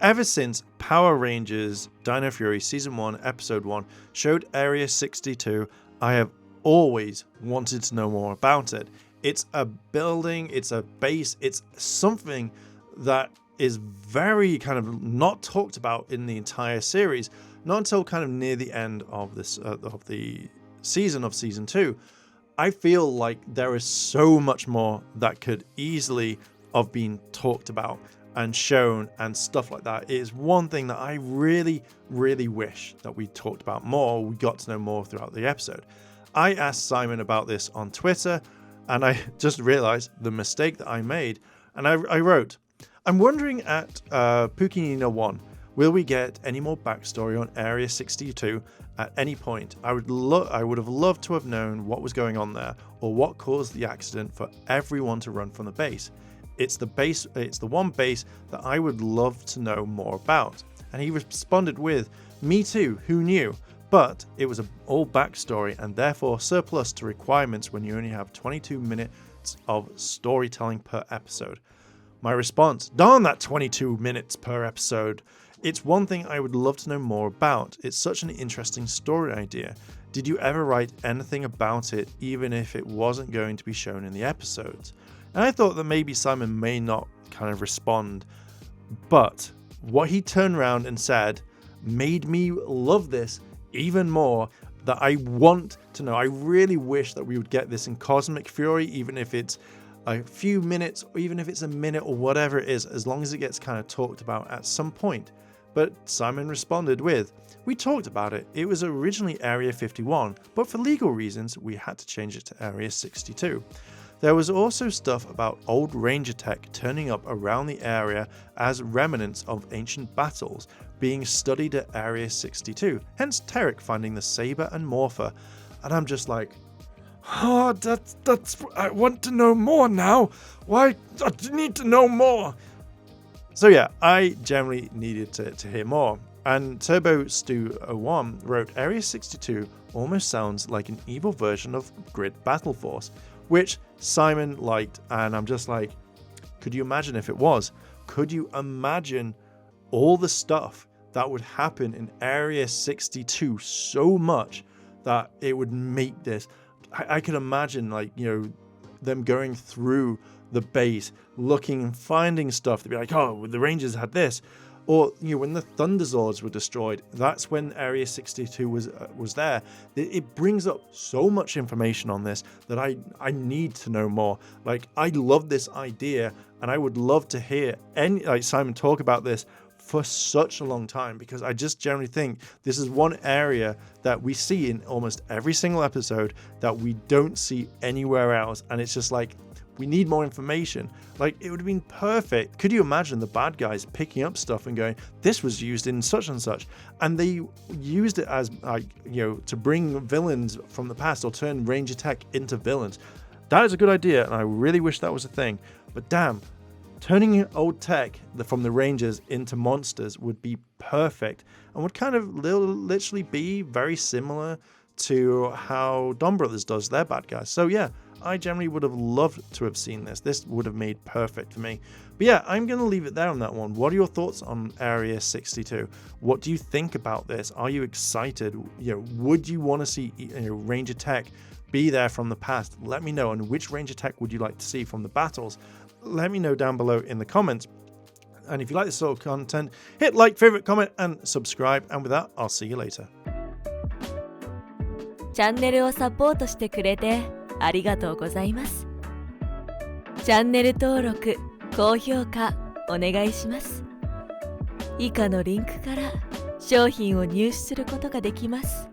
ever since Power Rangers Dino Fury Season 1, Episode 1 showed Area 62, I have always wanted to know more about it. It's a building, it's a base, it's something that is very kind of not talked about in the entire series, not until kind of near the end of this of the season of Season 2. I feel like there is so much more that could easily have been talked about and shown and stuff like that. It is one thing that I really, really wish that we talked about more, we got to know more throughout the episode. I asked Simon about this on Twitter, and I just realized the mistake that I made, and I wrote, I'm wondering at Pukinina 1, will we get any more backstory on Area 62 at any point? I would have loved to have known what was going on there, or what caused the accident for everyone to run from the base. It's the one base that I would love to know more about. And he responded with, me too, who knew? But it was all backstory and therefore surplus to requirements when you only have 22 minutes of storytelling per episode. My response, darn that 22 minutes per episode. It's one thing I would love to know more about. It's such an interesting story idea. Did you ever write anything about it, even if it wasn't going to be shown in the episodes? And I thought that maybe Simon may not kind of respond, but what he turned around and said made me love this even more, that I want to know. I really wish that we would get this in Cosmic Fury, even if it's a few minutes, or even if it's a minute or whatever it is, as long as it gets kind of talked about at some point. But Simon responded with, we talked about it. It was originally Area 51, but for legal reasons, we had to change it to Area 62. There was also stuff about old Ranger tech turning up around the area as remnants of ancient battles being studied at Area 62, hence Terek finding the Saber and Morpher. And I'm just like, oh, that's I want to know more now. Why? I need to know more. So yeah, I generally needed to hear more. And Turbo Stu 01 wrote, Area 62 almost sounds like an evil version of Grid Battle Force, which Simon liked, and I'm just like, could you imagine if it was? Could you imagine all the stuff that would happen in Area 62 so much that it would make this? I could imagine, like, you know, them going through the base, looking and finding stuff to be like, oh, the Rangers had this. Or, you know, when the Thunderzords were destroyed, that's when Area 62 was there. It brings up so much information on this that I need to know more. Like, I love this idea, and I would love to hear Simon talk about this for such a long time, because I just generally think this is one area that we see in almost every single episode that we don't see anywhere else, and it's just like, we need more information. Like, it would have been perfect. Could you imagine the bad guys picking up stuff and going, this was used in such and such, and they used it as, like, you know, to bring villains from the past or turn Ranger tech into villains. That is a good idea, and I really wish that was a thing. But damn, turning old tech from the Rangers into monsters would be perfect, and would kind of literally be very similar to how Dawn Brothers does their bad guys. So yeah, I generally would have loved to have seen this. This would have made perfect for me. But yeah, I'm going to leave it there on that one. What are your thoughts on Area 62? What do you think about this? Are you excited? You know, would you want to see, you know, Ranger tech be there from the past? Let me know. And which Ranger tech would you like to see from the battles? Let me know down below in the comments. And if you like this sort of content, hit like, favorite, comment, and subscribe. And with that, I'll see you later. チャンネルをサポートしてくれてありがとうございます。チャンネル登録、高評価お願いします。以下のリンクから商品を入手することができます。